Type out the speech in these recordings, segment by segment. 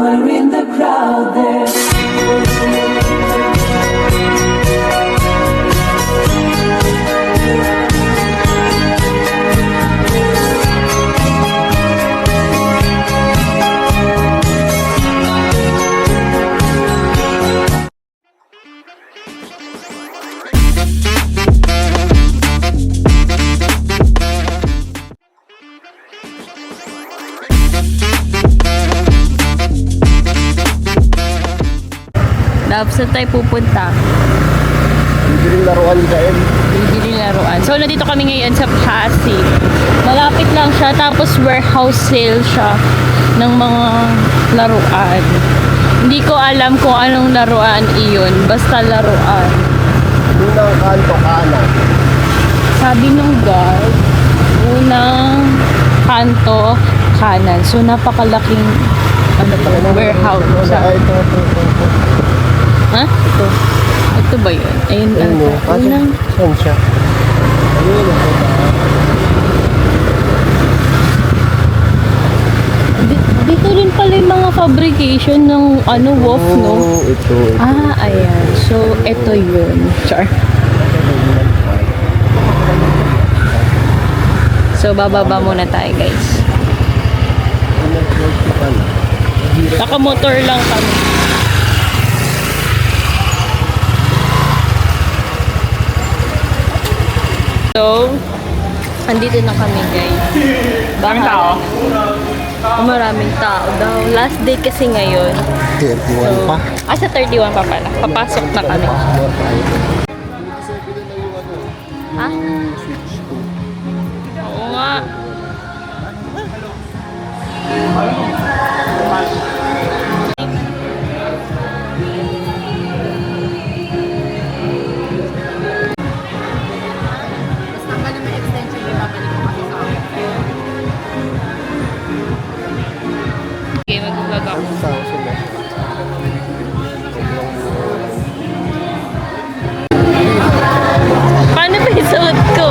somewhere in the crowd there. Labs na tayo pupunta. Bibiling laruan dyan. Bibili laruan. So, nandito kami ngayon sa Pasig. Malapit lang siya. Tapos, warehouse sale siya ng mga laruan. Hindi ko alam kung anong laruan iyon. Basta laruan. Unang kanto kanan. Sabi nung guard, unang kanto kanan. So, napakalaking warehouse. Ito. Ha? Ito ba yun? Ayun lang. Unang Saan siya? Ayun. dito rin pala yung mga fabrication ng wolf, no? Ito. Ah, ayan. So, ito yun. Char. So, bababa muna tayo, guys. Nakamotor lang kami. So, andito na kami, guys. Maraming tao? Maraming tao daw. Last day kasi ngayon. 31 pa. Sa 31 pa pala. Papasok na kami. Ha? Oo nga. Okay, mag-vlog ako. Paano ba yung suot ko?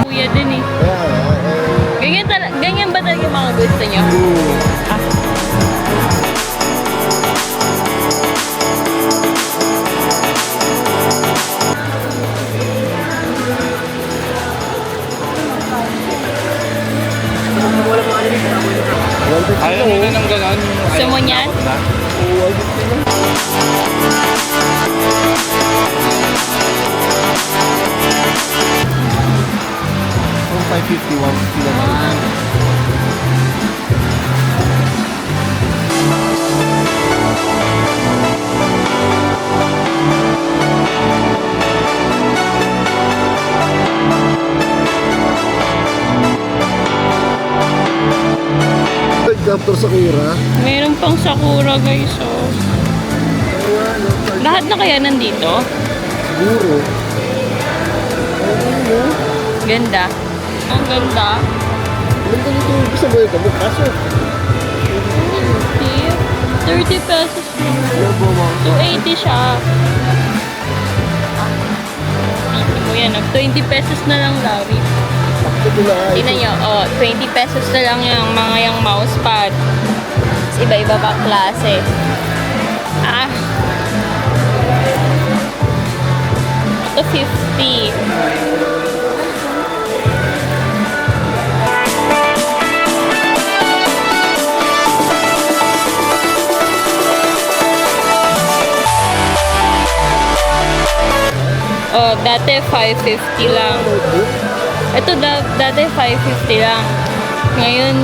Kuya din eh. Ganyan ba talaga yung mga gusto nyo? Ayaw mo na ng gano'n. Gusto mo niyan? 551 naman. Captor Sakura. Meron pang Sakura, guys. Oh. Lahat na kaya nandito? Siguro. Ganda. Ang ganda. Ganda nito. Gusto mo yung kabuk. Kaso. 30 pesos. 280 siya. Dito mo yan. 20 pesos na lang, Larry. Tingnan nyo. 20 pesos na lang yung mga yung mousepad. Iba-iba pa klase. Ito 50. Dati 550 lang. Ito dati 550 lang. Ngayon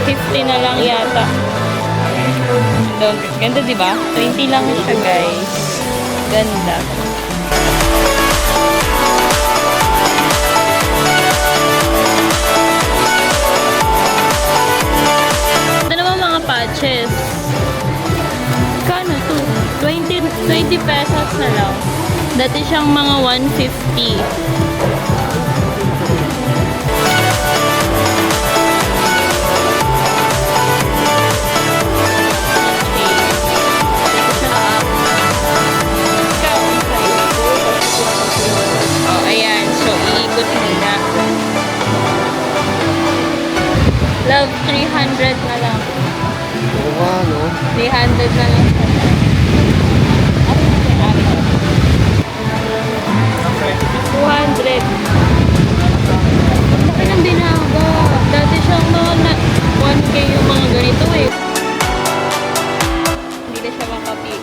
50 na lang yata. Ganda, di ba? 20 lang siya, guys. Ganda. Ito naman mga patches. Kano to? 20 pesos na lang. Dati siyang mga 150. Love, 300 na lang. Oo nga, no? 300 na lang. Ano na may ari? 200. Laki ng binaga. Dati siyang mga 1K yung mga ganito eh. Hindi na siya makaano eh.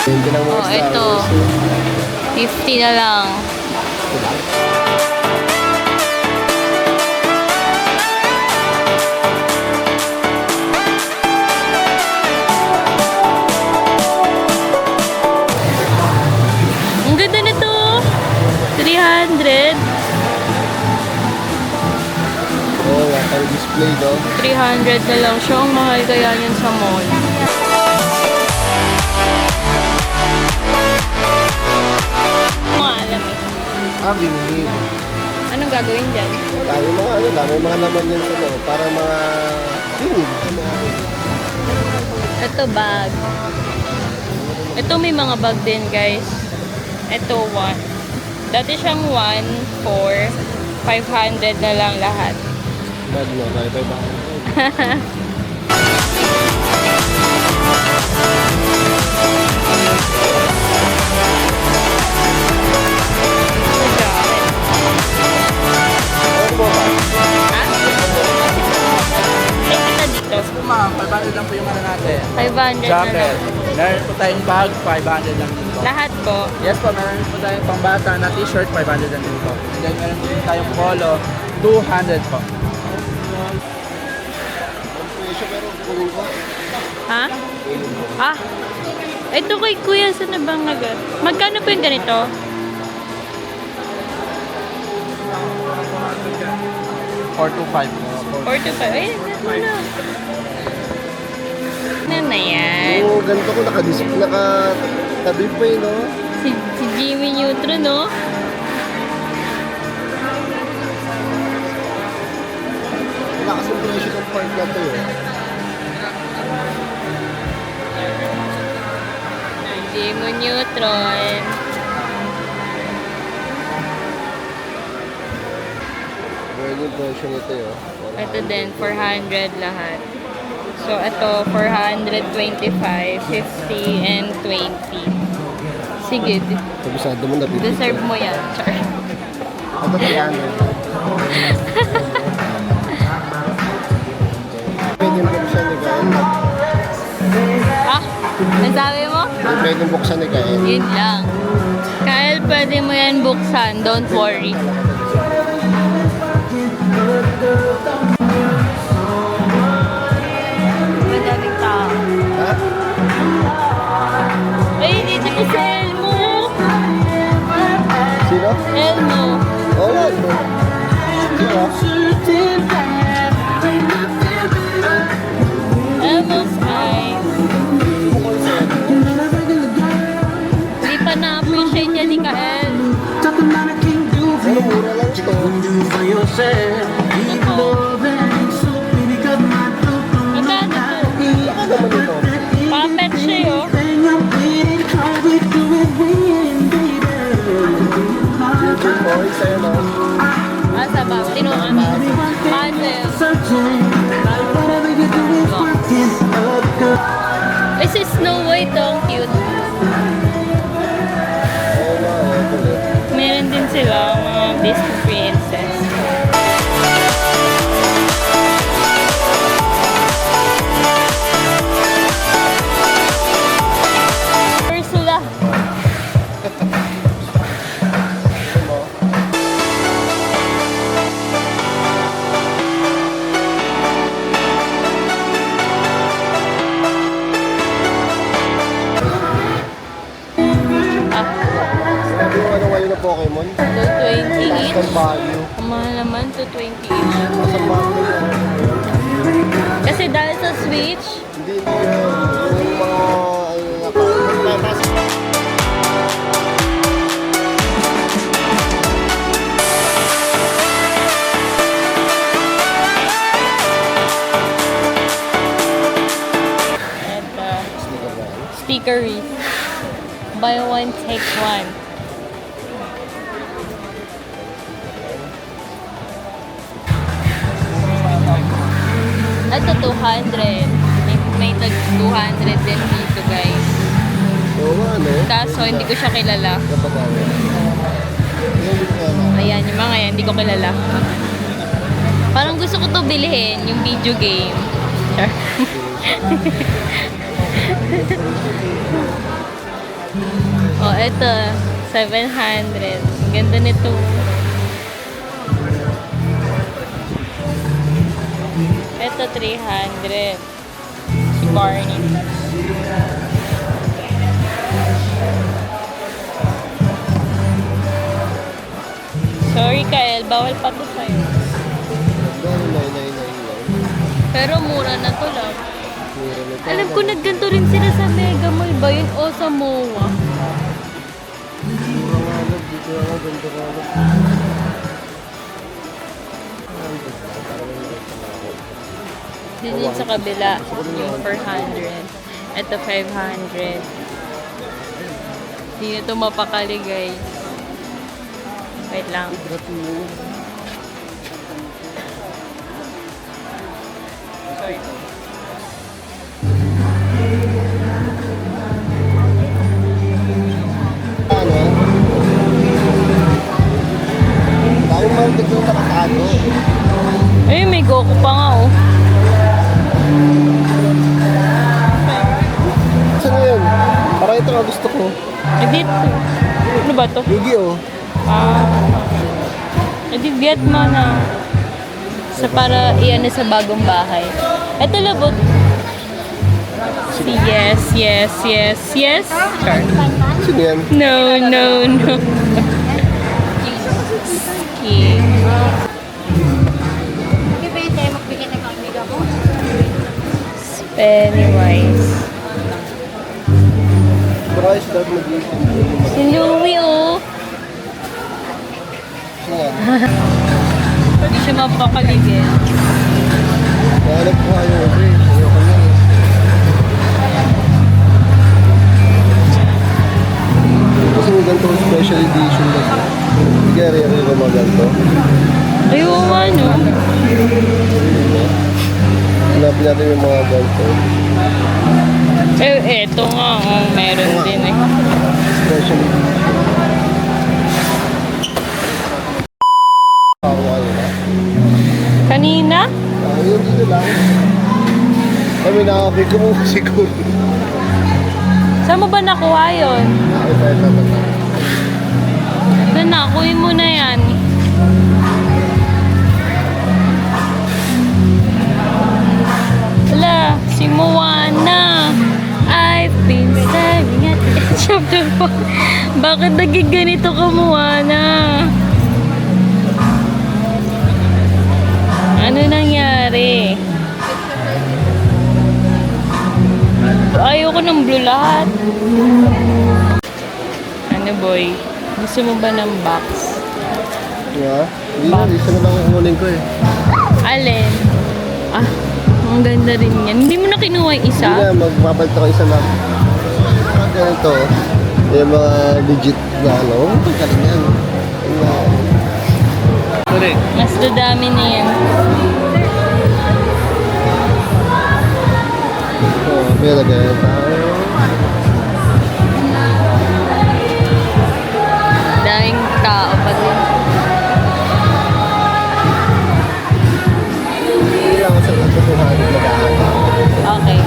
Hindi lang mga Oh, ito. 50 na lang. Ang ganda nito. 300. Oo nga, pang display, no? 300 na lang siya. Ang mahal kaya yan sa mall. Mga alam eh. Binili. Anong gagawin dyan? Dami mga ano, dami mga laman yan sa loob. Para mga food. Ito bag. Ito may mga bag din guys. Ito 1. Dati siyang 1, 4, 500 na lang lahat. Bag mo, tayo tayo ba? Sa jacket. Ano po ba? Ha? Ay, kita dito. Ma'am, 500 lang po yung ano natin. 500 na Jacket. lang. Meron po tayong bag, 500 lang din po. Lahat po. Yes po, meron po tayong pangbata na t-shirt, 500 lang din po. And then meron po tayong polo, 200 po. Ang presyo pero kunin ko. Ha? Ah. Ito kay Kuya sa Nabangagat. Magkano po yung ganito? 425 po. 4 to 5. Ay, ano? Ano na yan? Oo, ganito ko nakatabi pa eh, no? Si Jimmy Neutron, no? Wala kasing presyo ng part na to eh. Jimmy Neutron. Well, yung presyo nito eh. Ito din, 400 lahat. So, ito, 425, 50, and 20. Sige, Kabisado mo na bibig. deserve mo yan. Char. Ito 300. Pwede yung buksan ni Kain. Ah, nasabi mo? Pwede yung buksan ni Kain. Yun lang. Kyle, pwede mo yan buksan. Don't worry. Madaming tao. Ha? Ay, dito na si Elmo. Sino? Elmo. Oo nga, ito. Sino? Elmo's eyes. Hindi pa na-appreciate yan ni Kael. Ano, mura lang ito. Ito. Magkano to? Baka naman ito. Puppet siya yun. Silver boy, sa'yo no? Ah, sa baba. Tinungan. Puzzle. Ay, si Snow White, oh. Ang cute. Oo nga, ito eh. Meron din sila mga Disney princess. Ursula. Ah, Sabi mo ano ngayon na Pokemon? 220 Custom each. value. Ang mahal naman, 220 each. Custom value yan. Kasi dahil sa Switch, Hindi yun. Yung mga ano na eto, sticker wreath. buy one, take one. Ito, 200. May tag 200 din dito, guys. Oo nga, ano? Kaso, hindi ko siya kilala. Kapag ano. Hindi ko alam. Ayan, yung mga yan, hindi ko kilala. Parang gusto ko to bilhin, yung video game. Char. Oh, eto, 700. Ang ganda nito. Eto, 300. Si Barney. Sorry, Kyle. Bawal pa to sa'yo. Dahil 999 Pero mura na to lang. Mura na to. Alam ko nagganto rin sila sa Mega Mall ba yun o sa MOA? Mura nga lang. Dito nga, ganito nga lang. Din yun sa kabila, yung 400. Ito 500. Hindi ito mapakali, guys. Wait lang. Ano? Dahil mga dito nakatago. Ay, may Goku pa nga, oh. Saan yun? Parang ito nga gusto ko. Edit. Ano ba to? Yu-Gi-Oh! Edit Vietnam na. Sa para iyan sa bagong bahay. Ito labot. Yes, yes, yes, yes. Sure. Sino yan? No, no, no. Okay. Pennywise. Price tag mag-iisip. Si Louie, oh. Sino yan? Hindi siya mapakaligin. Nahanap ko kayo. Ayoko na eh. Kasi may ganito special edition na siya. Hindi kaya rin ako mga ganito. Ayaw nga, no? Hanapin natin yung mga ganito. Eto nga, oh, meron din eh. Special edition. Ako kayo na. Kanina? Yun dito lang. Ay, may nakapig ko mo siguro. Saan mo ba nakuha yun? Ito. Ito na, kuhin mo na yan. Wala, si Moana. I've been staring at the edge of the boat. Bakit naging ganito ka, Moana? Ano nangyari? Ayoko ng blue lahat. Ano, boy? Gusto mo ba ng box? Yeah? Hindi na, isa na lang kukunin ko eh. Alin? Ah, ang ganda rin yan. Hindi mo na kinuha yung isa? Hindi na, magpapalit ako isa lang. Ganito, yung mga legit na ano. Galing yan. Correct. Mas dadami na yan. May lagay tayo. Daming tao pa din. Hindi lang ako sa pagkukuhan ng lagahan. Okay.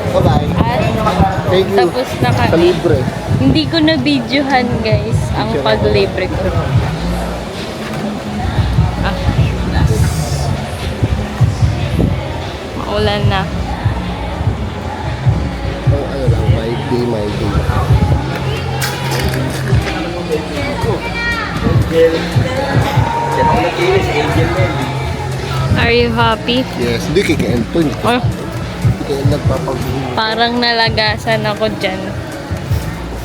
Bye-bye. At Thank you. tapos na Sa kami. libre. Hindi ko na videohan, guys, ang Picture paglibre ko. Ah, maulan na. Ano lang, my day. Angel. Siya ako nag-inis, Angel na. Are you happy? Yes, hindi kay Kenton. Oh, Kaya nagpapaguhin. parang nalagasan ako dyan.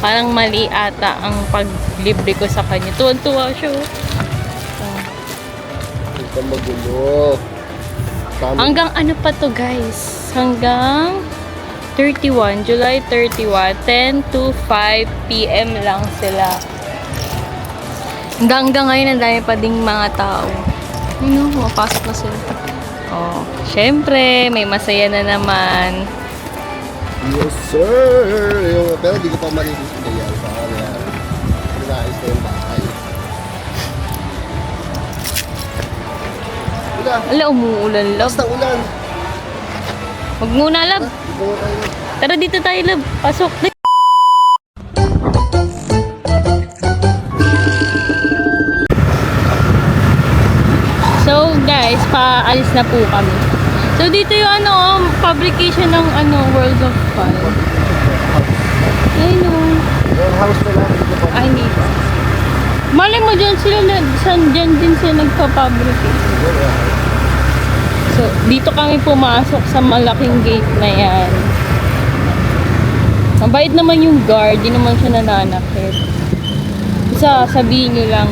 Parang mali ata ang paglibre ko sa kanya. Tuwan-tuwa siya. Oh. Hindi ka magulo. Tama. Hanggang ano pa to guys? Hanggang 31, July 31, 10 to 5 p.m. lang sila. Hanggang ngayon, ang dami pa ding mga tao. Ano, mapasok na sila. Oh, syempre, may masaya na naman. Yes, sir! Yung, pero di ko pa marilis na yan. Baka na pinais na yung bahay. Wala. Ala, umuulan, love. Basta ulan. Huwag muna, love. Di ko na tayo. Tara dito tayo, love. Pasok. So, guys, paalis na po kami. So, dito yung publication ng World of Fun. Ayun o. Warehouse na lang. Di ko pa. Ay, hindi. Malay mo dyan sila, dyan din sila nagpa-fabricate. So, dito kami pumasok sa malaking gate na yan. Mabait naman yung guard, di naman siya nananakit. Isa, sabihin nyo lang,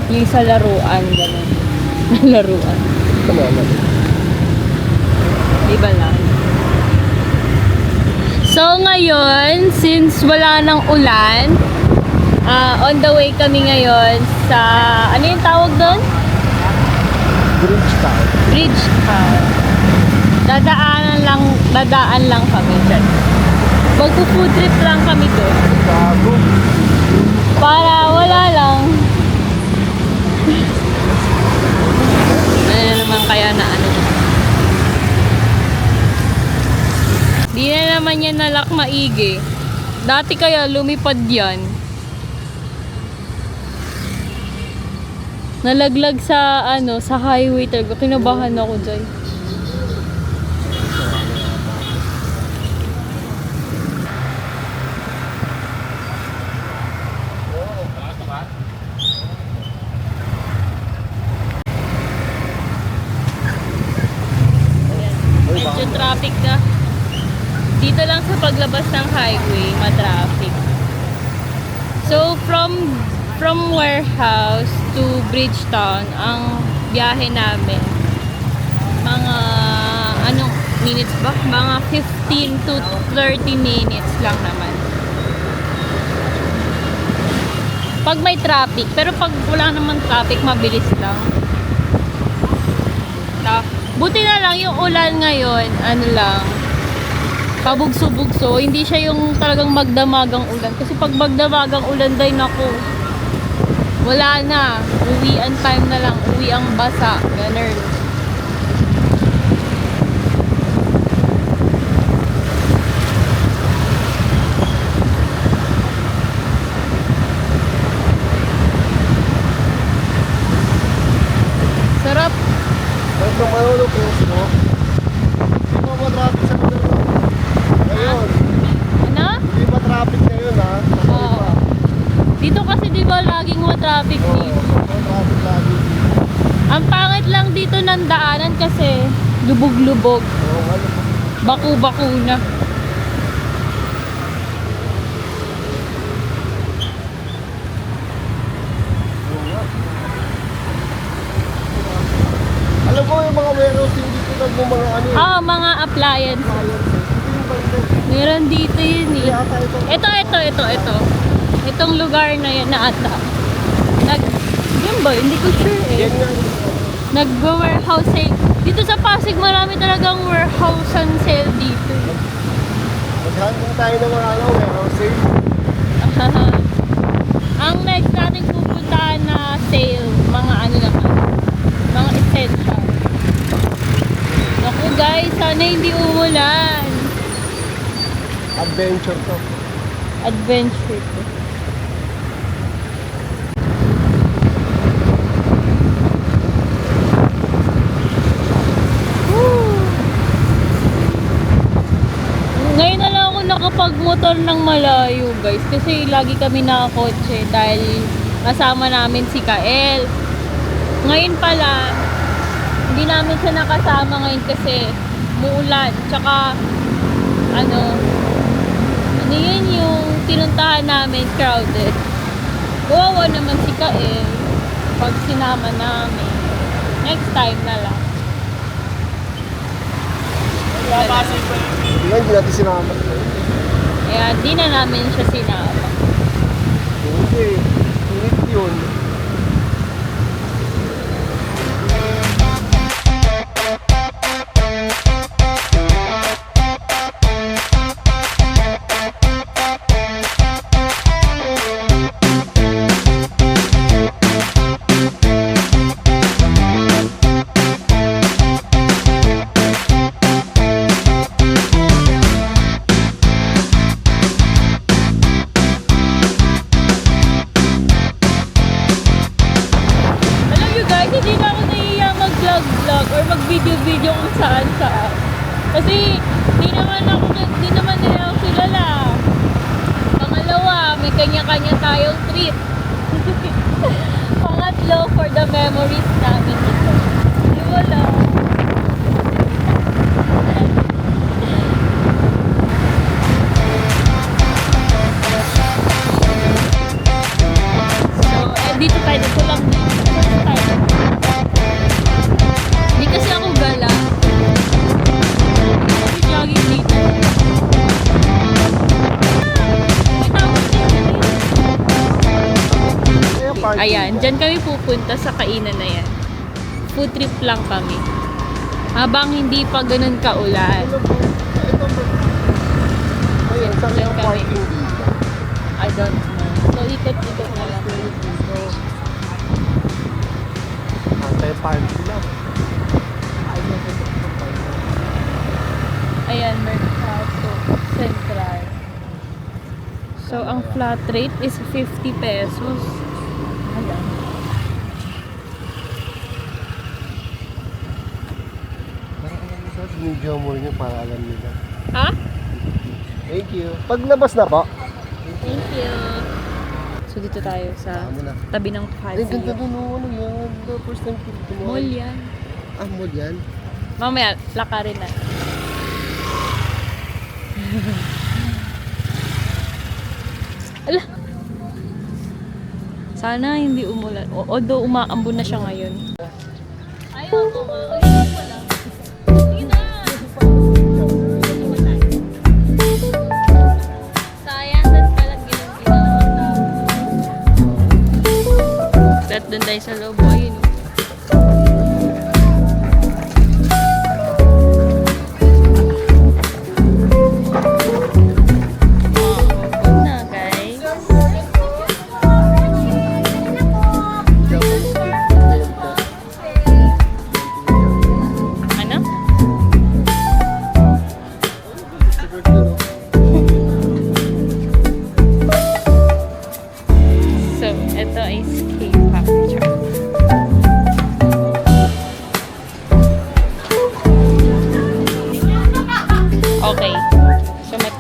yung sa laruan, gano'n. Laruan. Ano, ano. Di ba lang? So, ngayon, since wala nang ulan, on the way kami ngayon sa, ano yung tawag doon? Bridgetown. Bridgetown. Dadaan lang kami dyan. Magpo-food trip lang kami doon. Bago. Para wala lang. Ano naman kaya na ano. Di na naman yan nalak maigi. Dati kaya lumipad yan. Nalaglag sa sa highway talaga. Kinabahan ako dyan. Medyo traffic na. Dito lang sa paglabas ng highway, ma-traffic. So, from warehouse to Bridgetown, ang biyahe namin, mga, minutes ba? Mga 15 to 30 minutes lang naman. Pag may traffic, pero pag wala naman traffic, mabilis lang. Buti na lang yung ulan ngayon, pabugso-bugso, hindi siya yung talagang magdamagang ulan. Kasi pag magdamagang ulan, day nako, wala na. Uwian time na lang, uwi ang basa. Ganun. Sarap. Ito manolo close mo. Hindi mo matraffic sa lugar mo. Ngayon. Ano? Hindi ba traffic ngayon ha? Oo. Dito kasi di ba laging traffic Oo. dito. Traffic lagi. Ang pangit lang dito ng daanan kasi lubog-lubog. Oo, ano po. Baku-baku na. Alam mo yung mga warehouse hindi ko nag mga ano eh. Mga appliance. Meron dito yun eh. Ito. Itong lugar na yan na ata. Yun ba? Hindi ko sure eh. Yan nga. Nag-warehouse sale. Dito sa Pasig, marami talagang warehouse and sale dito. Maghandang tayo ng mga warehouse eh. Ang next natin pupuntahan na sale, mga naman, mga essential. Naku guys, sana hindi umulan. Adventure to. Adventure to. Ngayon na lang ako nakapag-motor ng malayo guys kasi lagi kami nakakotse dahil kasama namin si Kael. Ngayon pala, hindi namin siya nakasama ngayon kasi muulan. Tsaka, ano yun yung tinuntahan namin, crowded. Kawawa naman si Kael pag sinama namin. Next time na lang. Hindi natin sinama. Kaya di na namin siya sinama. Hindi. Init yun. Alam nyo guys, hindi na ako nahiya mag-vlog-vlog or mag-video-video kung saan-saan. Kasi di naman nila ako kilala. Pangalawa, may kanya-kanya tayong trip. Pangatlo, for the memories namin ito. Di wala. So, dito tayo. Dito lang dito. Dito tayo. Hindi kasi ako gala. Kasi lagi dito. May tawag din. Ayan, dyan kami pupunta sa kainan na yan. Food trip lang kami. Habang hindi pa ganun kaulan. Ayun, saan Dyan yung kami. parking dito? I don't know. So, ikot-ikot na lang. Anti-parking lang. Ayan, Mercado Central. So, ang flat rate is 50 pesos. Ayan. Video mo rin yung para alam nila. Ha? Thank you. Paglabas na po. Thank you. So, dito tayo sa Tama na. tabi ng Ay, ganda Pasig. dun. Ano yan? The first time ko dito. Mall yan. Ah, mall yan? Mamaya, lakarin na. Ala! Sana hindi umulan. Although umaambon na siya ngayon. Ayaw ko nga. Ulitin ko lang. Sige na! Sayang, that's pala ginawa. Set doon tayo sa loob. Ayun. Na guys. Ano? So, ito is K-pop chart. Okay. So, may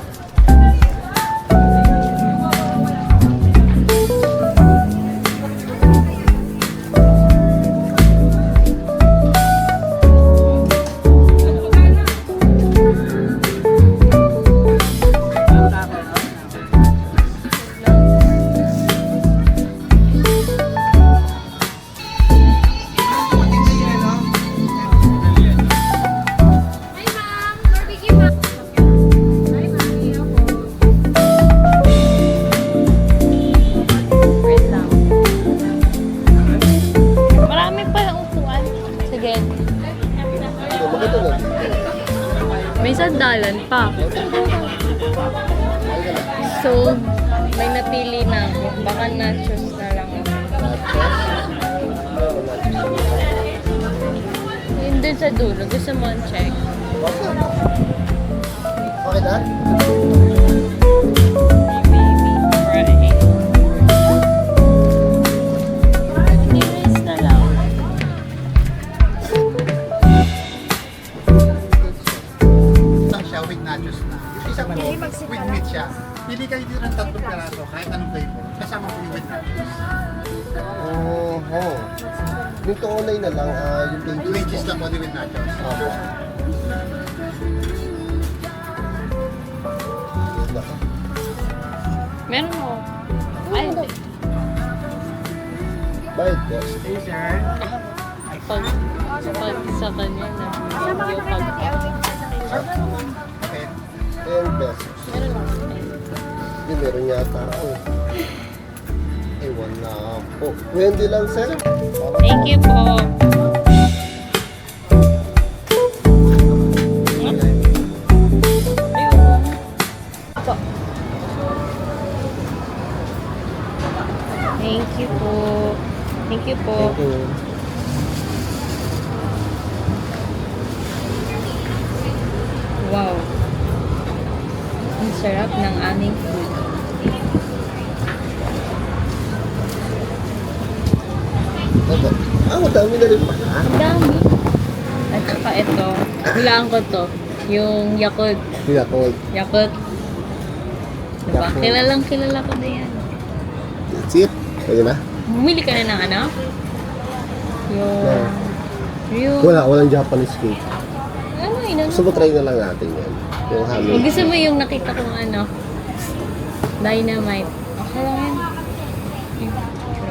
wait lang. Marami palang upuan. Sige. Maganda na. May sandalan pa. So, may napili na ako. Baka nachos na lang ako. Yun dun sa dulo. Gusto mo ang check? Okay na? Baby fry. Anyways na lang. Isang siya with nachos na. Yung isang po, with meat siya. Pili kayo dito ng tatlong peraso, kahit anong flavor. Kasama po yung with nachos. Dito online na lang, yung 20s lang po with nachos. Meron mo. Ay, hindi. Bayad po. Hey, sir. Pag sa kanya na yung pag... Okay. 10 pesos. Meron mo. Hindi, meron yata ako. Ay, wala po. 20 lang, sir. Thank you po. Thank you po. Thank you po. Thank you. Wow. Ang sarap ng aming food. Opo. Madami na rin pala. Ang dami. At saka ito, hulaan ko to. Yung Yakult. Kuya, cold. Yakult. Diba? Yakult. Kilala ko na yan. That's it. Pwede na? Bumili ka na ng ano? Yung... Walang Japanese cake. Ano yun? Ano? Gusto mo try na lang natin yan. Yung Kung hamil. gusto mo yung nakita kong ano, dynamite. Okay lang yan.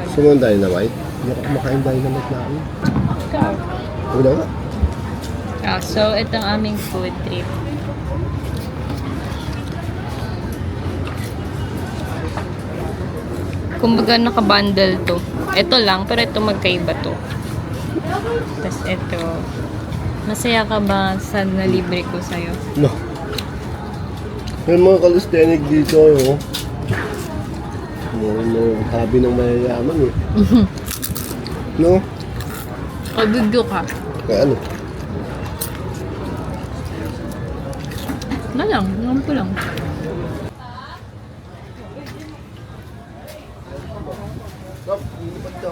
Gusto mo yung dynamite? Hindi ako kumakain dynamite namin. Ikaw. Huwag na nga. So, itong aming food trip. Kumbaga nakabundle to. Ito lang, pero ito magkaiba to. Tapos ito. Masaya ka ba sa nalibre ko sa'yo? No. May mga calisthenic dito, oh. Mga hobby ng mayayaman, eh. No? Kabigyo ka. Kaya ano? Na lang, naman ko lang. Stop, lilipat ka.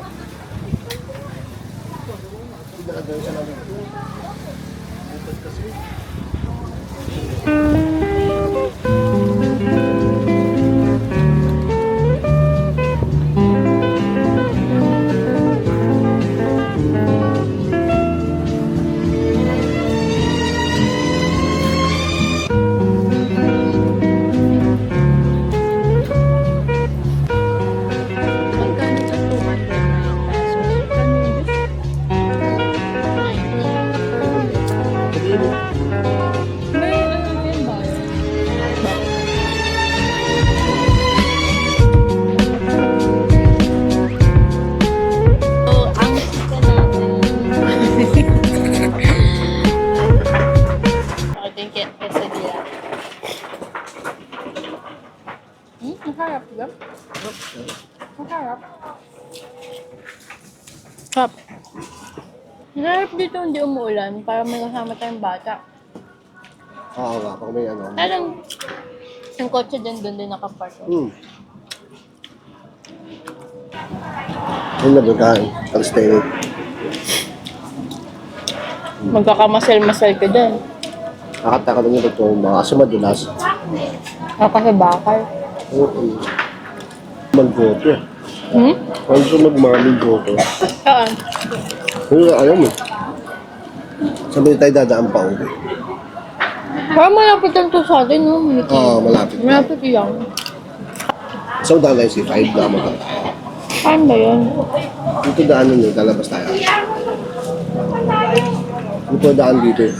Pinakadaan siya namin. Lilipat kasi. Magkano sa 209 pesos? May ano yan ba? So, ang sika natin. Ako din quesadilla. Masarap ba? Masarap. Sarap. Masarap dito hindi umuulan para may kasama tayong bata. Oo nga, pag may ano. Parang yung kotse din doon din nakapark. Ayun na, magkain. Calisthenic. Magkakamasal-masal ka din. Nakataka lang yung totoo mga kasi madulas. Kasi bakal. Oo. Mag-goto. Hmm? Kung gusto mag-maraming goto. Saan? Kung alam mo. Sabi tayo dadaan pa ulit. Parang malapit lang to sa atin, no? Miki? Oo, malapit. Malapit lang. So, daan tayo si 5 na mag Saan ba yun? Dito daan nun, lalabas tayo. Dito daan dito.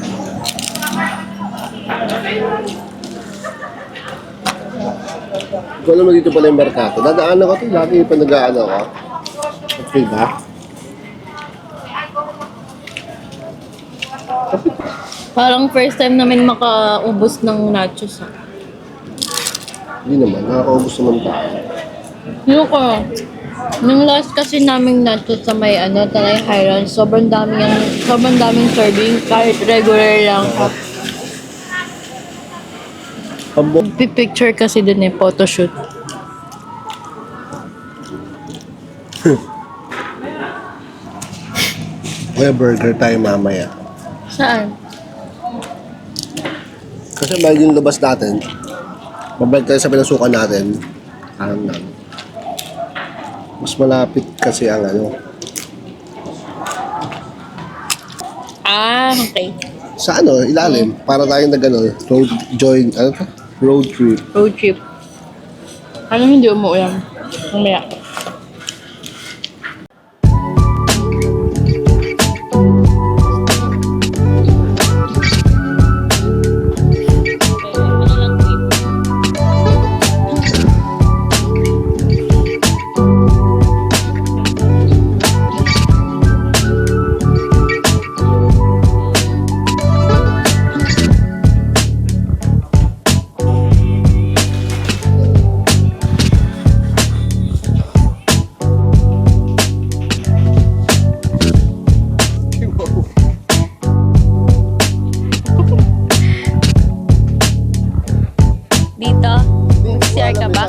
Kung alam mo dito pala yung merkato, dadaanan ko ito. Lagi pa nag-aano ko. Okay ba? Parang first time namin makaubos ng nachos, ha? Hindi naman, nakakaubos naman tayo. Yung ko, nung last kasi naming nachos sa may Tanay Highlands, sobrang daming serving, kahit regular lang. Picture kasi dun photoshoot. Kaya burger tayo mamaya. Saan? Kasi bago yung labas natin, mabalik tayo sa pinasukan natin. Alam namin. Mas malapit kasi ang Ah, okay. Sa ano, ilalim, para tayong road trip. Road trip. Ano hindi umuulan? Mamaya. Dito? CR ka ba?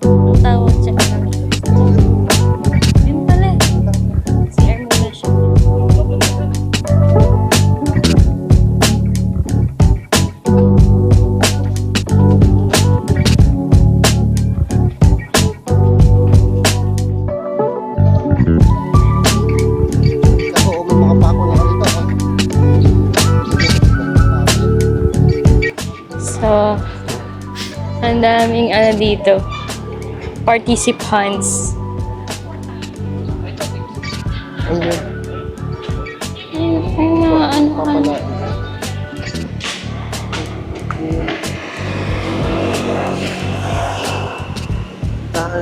Ang tawag siya. Yun pala eh. CR muna siya. Ako, may mga pako na dito. So, ang daming ano dito. Participants. Ano yun? Ay, mga ano ka. Papalain.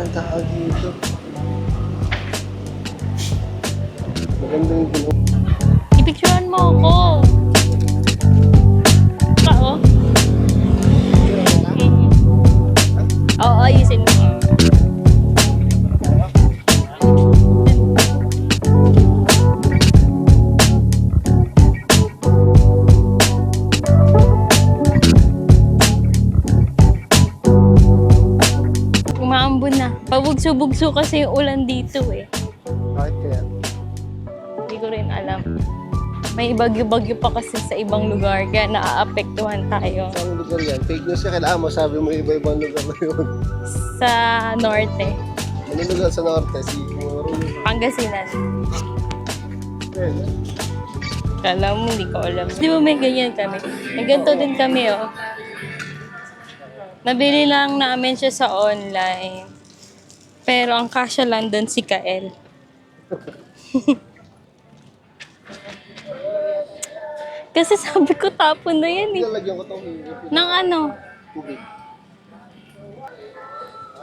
Tao dito. Maganda yung gulong. Ipicturean mo ako. Kao? Oo, ayusin mo. Umaambon na. Pabugso-bugso kasi yung ulan dito eh. Bakit kaya? Hindi ko rin alam. May bagyo-bagyo pa kasi sa ibang lugar kaya naaapektuhan tayo. Saan lugar yan? Fake news yan. Kailangan masabi mo iba-ibang lugar na yun. Sa norte, Ano lugar sa norte? Siguro. Pangasinan. Pwede. Kala mo, hindi ko alam. Di ba may ganyan kami? May ganito din kami, oh. Nabili lang namin siya sa online. Pero ang kasya lang doon si Kael. Kasi sabi ko tapon na yan eh. Lalagyan ko itong Nang ano? tubig.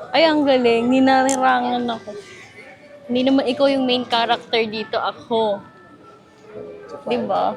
Ay, ang galing. Ninarirangan ako. Hindi naman ikaw yung main character dito. Ako. Diba?